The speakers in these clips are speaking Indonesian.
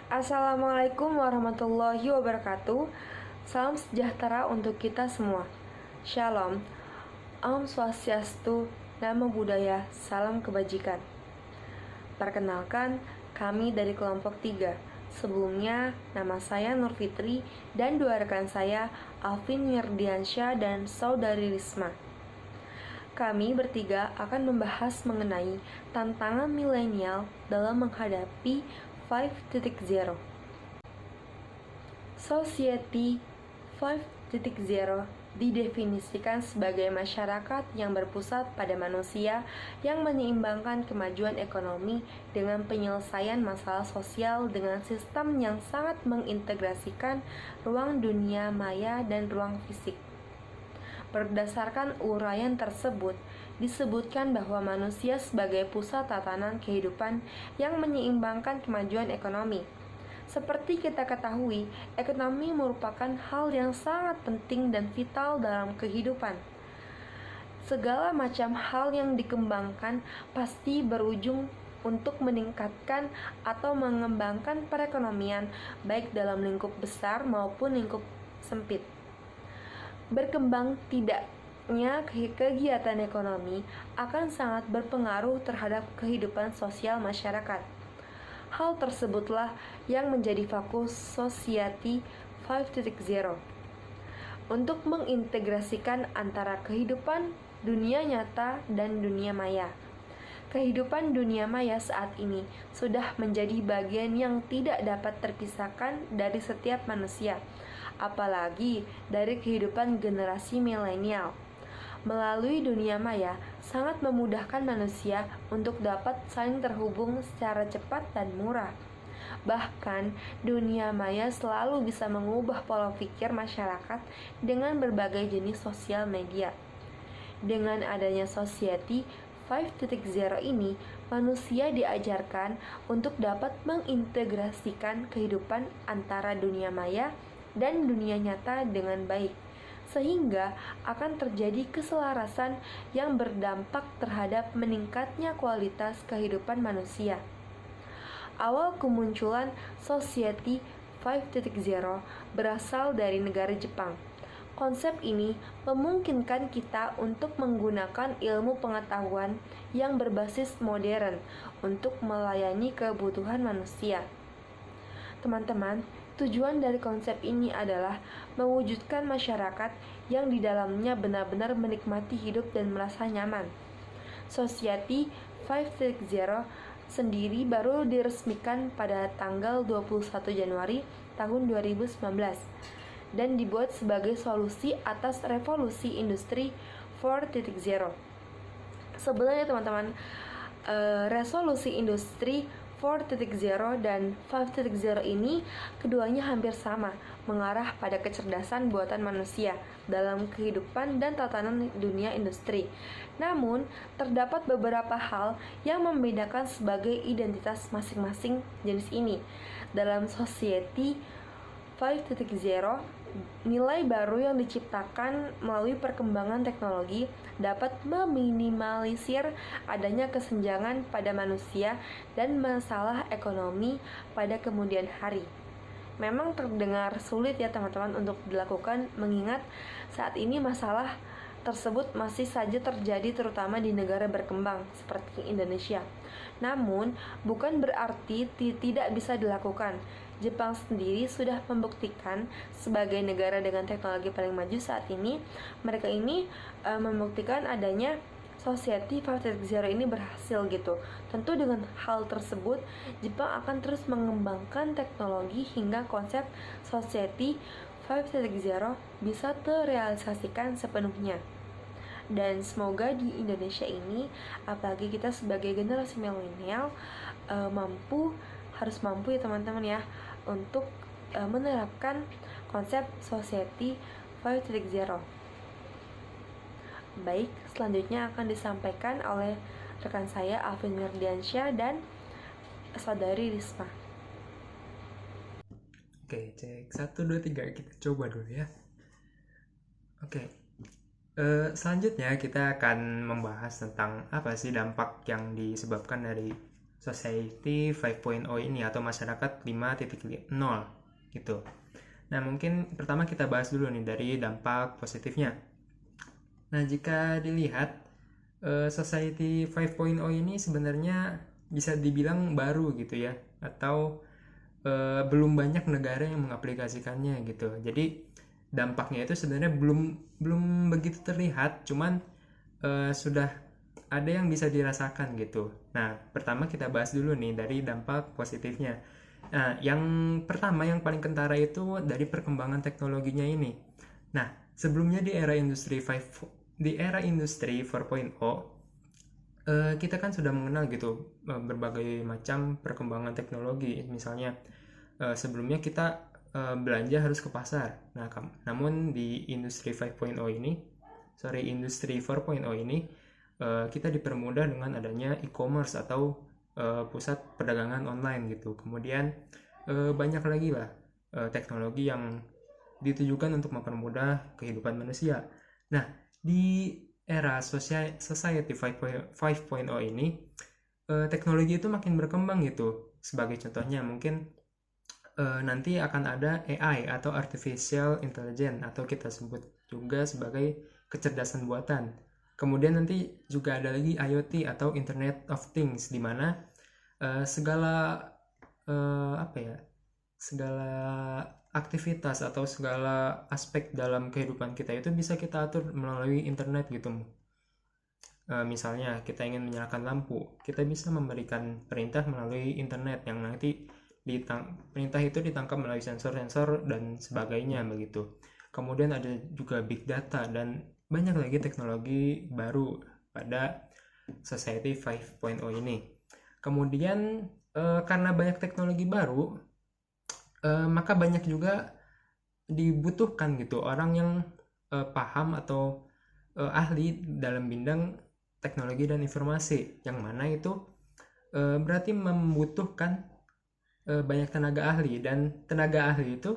Assalamualaikum warahmatullahi wabarakatuh. Salam sejahtera untuk kita semua. Shalom. Om Swastiastu, Namo Buddhaya, salam kebajikan. Perkenalkan, kami dari kelompok 3. Sebelumnya, nama saya Nur Fitri dan dua rekan saya, Alvin Wirdiansyah dan saudari Risma. Kami bertiga akan membahas mengenai tantangan milenial dalam menghadapi 5.0. Society 5.0 didefinisikan sebagai masyarakat yang berpusat pada manusia yang menyeimbangkan kemajuan ekonomi dengan penyelesaian masalah sosial dengan sistem yang sangat mengintegrasikan ruang dunia maya dan ruang fisik. Berdasarkan uraian tersebut, disebutkan bahwa manusia sebagai pusat tatanan kehidupan yang menyeimbangkan kemajuan ekonomi. Seperti kita ketahui, ekonomi merupakan hal yang sangat penting dan vital dalam kehidupan. Segala macam hal yang dikembangkan pasti berujung untuk meningkatkan atau mengembangkan perekonomian, baik dalam lingkup besar maupun lingkup sempit. Berkembang tidaknya kegiatan ekonomi akan sangat berpengaruh terhadap kehidupan sosial masyarakat. Hal tersebutlah yang menjadi fokus Society 5.0 untuk mengintegrasikan antara kehidupan dunia nyata dan dunia maya. Kehidupan dunia maya saat ini sudah menjadi bagian yang tidak dapat terpisahkan dari setiap manusia, apalagi dari kehidupan generasi milenial. Melalui dunia maya sangat memudahkan manusia untuk dapat saling terhubung secara cepat dan murah. Bahkan, dunia maya selalu bisa mengubah pola pikir masyarakat dengan berbagai jenis sosial media. Dengan adanya Society 5.0 ini, manusia diajarkan untuk dapat mengintegrasikan kehidupan antara dunia maya dan dunia nyata dengan baik, sehingga akan terjadi keselarasan yang berdampak terhadap meningkatnya kualitas kehidupan manusia. Awal kemunculan Society 5.0 berasal dari negara Jepang. Konsep ini memungkinkan kita untuk menggunakan ilmu pengetahuan yang berbasis modern untuk melayani kebutuhan manusia. Teman-teman, tujuan dari konsep ini adalah mewujudkan masyarakat yang di dalamnya benar-benar menikmati hidup dan merasa nyaman. Society 5.0 sendiri baru diresmikan pada tanggal 21 Januari tahun 2019 dan dibuat sebagai solusi atas revolusi industri 4.0. Sebenarnya teman-teman, resolusi industri 4.0 dan 5.0 ini keduanya hampir sama, mengarah pada kecerdasan buatan manusia dalam kehidupan dan tatanan dunia industri. Namun, terdapat beberapa hal yang membedakan sebagai identitas masing-masing jenis ini. Dalam Society 5.0, nilai baru yang diciptakan melalui perkembangan teknologi dapat meminimalisir adanya kesenjangan pada manusia dan masalah ekonomi pada kemudian hari. Memang terdengar sulit ya teman-teman untuk dilakukan, mengingat saat ini masalah tersebut masih saja terjadi terutama di negara berkembang seperti Indonesia. Namun, bukan berarti tidak bisa dilakukan. Jepang sendiri sudah membuktikan sebagai negara dengan teknologi paling maju saat ini. Mereka ini membuktikan adanya Society 5.0 ini berhasil gitu. Tentu dengan hal tersebut, Jepang akan terus mengembangkan teknologi hingga konsep Society 5.0 bisa terrealisasikan sepenuhnya. Dan semoga di Indonesia ini, apalagi kita sebagai generasi milenial, harus mampu ya teman-teman ya, untuk menerapkan konsep Society 5.0. Baik, selanjutnya akan disampaikan oleh rekan saya Alvin Wirdiansyah dan saudari Risma. Oke, cek 1, 2, 3, kita coba dulu ya. Oke, selanjutnya kita akan membahas tentang apa sih dampak yang disebabkan dari Society 5.0 ini atau masyarakat 5.0 gitu. Nah, mungkin pertama kita bahas dulu nih dari dampak positifnya. Nah, jika dilihat Society 5.0 ini sebenarnya bisa dibilang baru gitu ya, atau belum banyak negara yang mengaplikasikannya gitu. Jadi dampaknya itu sebenarnya belum begitu terlihat, cuman sudah ada yang bisa dirasakan gitu. Nah, pertama kita bahas dulu nih dari dampak positifnya. Nah, yang pertama yang paling kentara itu dari perkembangan teknologinya ini. Nah, sebelumnya di era industri 4.0 kita kan sudah mengenal gitu berbagai macam perkembangan teknologi. Misalnya sebelumnya kita belanja harus ke pasar. Nah, namun di industri 5.0 industri 4.0 ini kita dipermudah dengan adanya e-commerce atau pusat perdagangan online gitu. Kemudian banyak lagi lah teknologi yang ditujukan untuk mempermudah kehidupan manusia. Nah, di era Society 5.0 ini teknologi itu makin berkembang gitu. Sebagai contohnya mungkin nanti akan ada AI atau Artificial Intelligence atau kita sebut juga sebagai kecerdasan buatan. Kemudian nanti juga ada lagi IoT atau Internet of Things, di mana segala segala aktivitas atau segala aspek dalam kehidupan kita itu bisa kita atur melalui internet gitu. Misalnya kita ingin menyalakan lampu, kita bisa memberikan perintah melalui internet yang nanti perintah itu ditangkap melalui sensor-sensor dan sebagainya begitu. Kemudian ada juga big data dan banyak lagi teknologi baru pada Society 5.0 ini. Kemudian karena banyak teknologi baru, maka banyak juga dibutuhkan gitu orang yang paham atau ahli dalam bidang teknologi dan informasi, yang mana itu berarti membutuhkan banyak tenaga ahli, dan tenaga ahli itu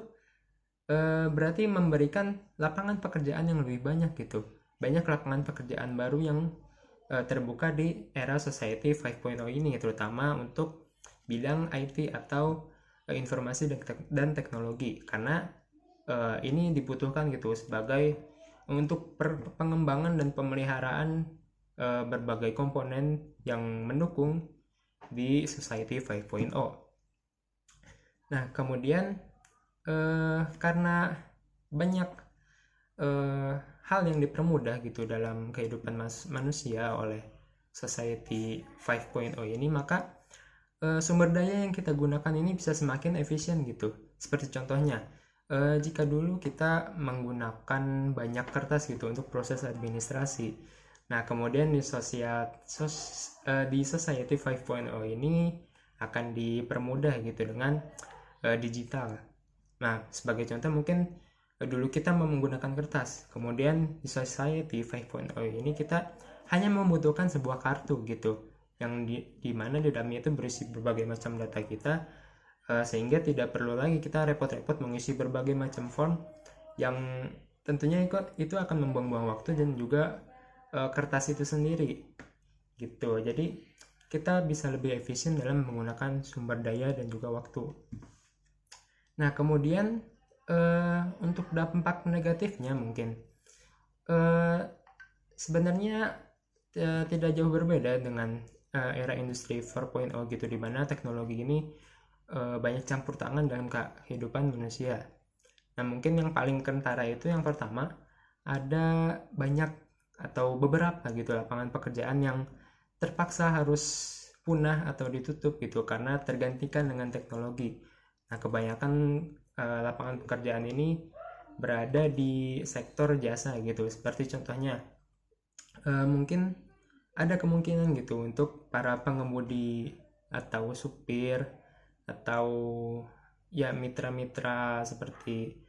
berarti memberikan lapangan pekerjaan yang lebih banyak gitu. Banyak lapangan pekerjaan baru yang terbuka di era Society 5.0 ini, terutama untuk bidang IT atau informasi dan teknologi, karena ini dibutuhkan gitu sebagai untuk pengembangan dan pemeliharaan berbagai komponen yang mendukung di Society 5.0. Nah, kemudian karena banyak hal yang dipermudah gitu dalam kehidupan manusia oleh Society 5.0 ini, maka sumber daya yang kita gunakan ini bisa semakin efisien gitu. Seperti contohnya, jika dulu kita menggunakan banyak kertas gitu untuk proses administrasi. Nah, kemudian di Society 5.0 ini akan dipermudah gitu dengan digital. Nah, sebagai contoh mungkin dulu kita menggunakan kertas, kemudian di Society 5.0 ini kita hanya membutuhkan sebuah kartu gitu, yang di mana di dalamnya itu berisi berbagai macam data kita, sehingga tidak perlu lagi kita repot-repot mengisi berbagai macam form yang tentunya itu akan membuang-buang waktu dan juga kertas itu sendiri gitu. Jadi kita bisa lebih efisien dalam menggunakan sumber daya dan juga waktu. Nah, kemudian untuk dampak negatifnya mungkin sebenarnya tidak jauh berbeda dengan era industri 4.0 gitu, di mana teknologi ini banyak campur tangan dalam kehidupan manusia. Nah, mungkin yang paling kentara itu yang pertama, ada banyak atau beberapa gitu lapangan pekerjaan yang terpaksa harus punah atau ditutup gitu karena tergantikan dengan teknologi. Nah, kebanyakan lapangan pekerjaan ini berada di sektor jasa gitu. Seperti contohnya, mungkin ada kemungkinan gitu untuk para pengemudi atau supir atau ya mitra-mitra seperti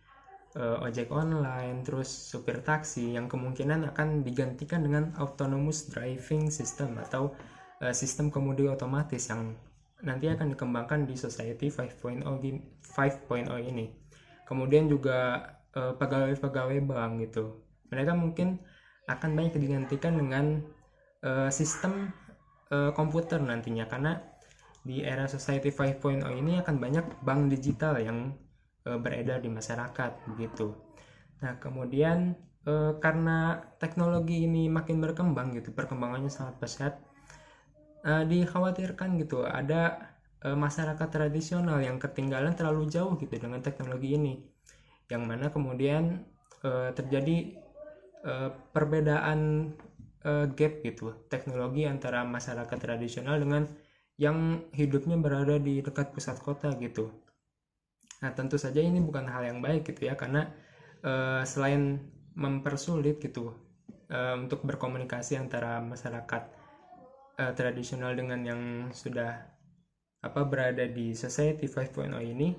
ojek online, terus supir taksi, yang kemungkinan akan digantikan dengan autonomous driving system atau sistem kemudi otomatis yang nanti akan dikembangkan di Society 5.0 ini. Kemudian juga pegawai-pegawai bank gitu, mereka mungkin akan banyak digantikan dengan sistem komputer nantinya, karena di era Society 5.0 ini akan banyak bank digital yang beredar di masyarakat begitu. Nah, kemudian karena teknologi ini makin berkembang gitu, perkembangannya sangat pesat, dikhawatirkan gitu ada masyarakat tradisional yang ketinggalan terlalu jauh gitu dengan teknologi ini, yang mana kemudian terjadi perbedaan gap gitu teknologi antara masyarakat tradisional dengan yang hidupnya berada di dekat pusat kota gitu. Nah, tentu saja ini bukan hal yang baik gitu ya, karena selain mempersulit gitu untuk berkomunikasi antara masyarakat tradisional dengan yang sudah berada di Society 5.0 ini,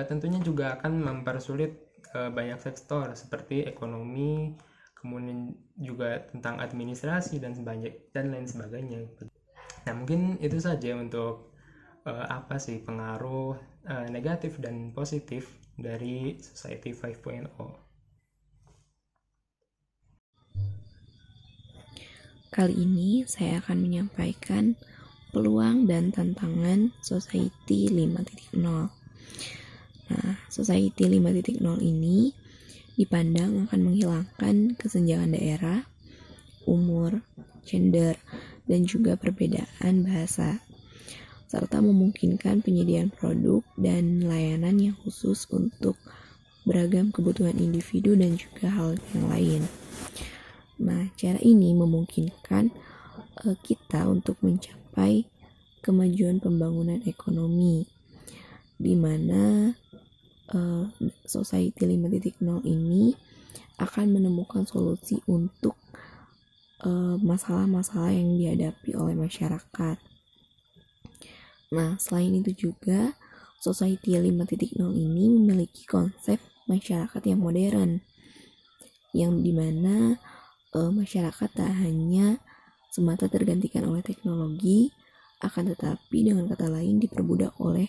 tentunya juga akan mempersulit banyak sektor seperti ekonomi, kemudian juga tentang administrasi dan lain sebagainya. Nah, mungkin itu saja untuk apa sih pengaruh negatif dan positif dari Society 5.0. Kali ini saya akan menyampaikan peluang dan tantangan Society 5.0. Nah, Society 5.0 ini dipandang akan menghilangkan kesenjangan daerah, umur, gender, dan juga perbedaan bahasa, serta memungkinkan penyediaan produk dan layanan yang khusus untuk beragam kebutuhan individu dan juga hal yang lain. Nah, cara ini memungkinkan kita untuk mencapai kemajuan pembangunan ekonomi, di mana Society 5.0 ini akan menemukan solusi untuk masalah-masalah yang dihadapi oleh masyarakat. Nah, selain itu juga Society 5.0 ini memiliki konsep masyarakat yang modern, yang dimana masyarakat tak hanya semata tergantikan oleh teknologi, akan tetapi dengan kata lain diperbudak oleh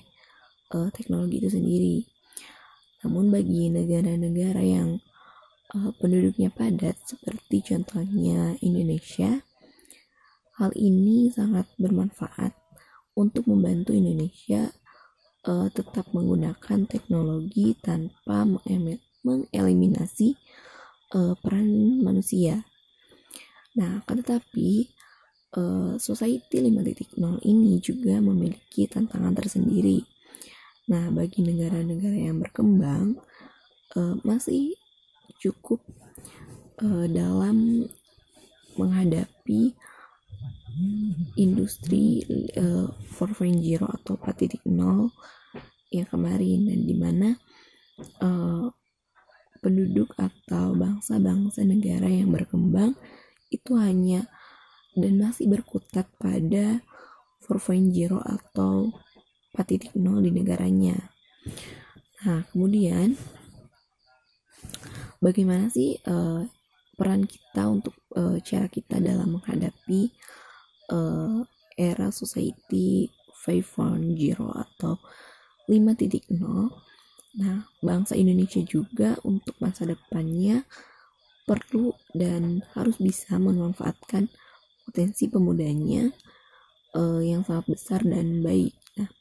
teknologi itu sendiri. Namun bagi negara-negara yang penduduknya padat seperti contohnya Indonesia, hal ini sangat bermanfaat untuk membantu Indonesia tetap menggunakan teknologi tanpa mengeliminasi peran manusia. Nah, akan tetapi Society 5.0 ini juga memiliki tantangan tersendiri. Nah, bagi negara-negara yang berkembang masih cukup dalam menghadapi industri 4.0 atau 4.0 yang kemarin, dan dimana penduduk atau bangsa-bangsa negara yang berkembang itu hanya dan masih berkutat pada 4.0 atau 4.0 di negaranya. Nah, kemudian bagaimana sih peran kita untuk cara kita dalam menghadapi era Society 5.0 atau 5.0? Nah, bangsa Indonesia juga untuk masa depannya perlu dan harus bisa memanfaatkan potensi pemudanya yang sangat besar dan baik. Nah,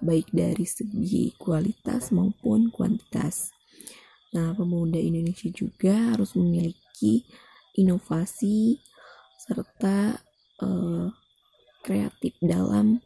baik dari segi kualitas maupun kuantitas. Nah, pemuda Indonesia juga harus memiliki inovasi serta kreatif dalam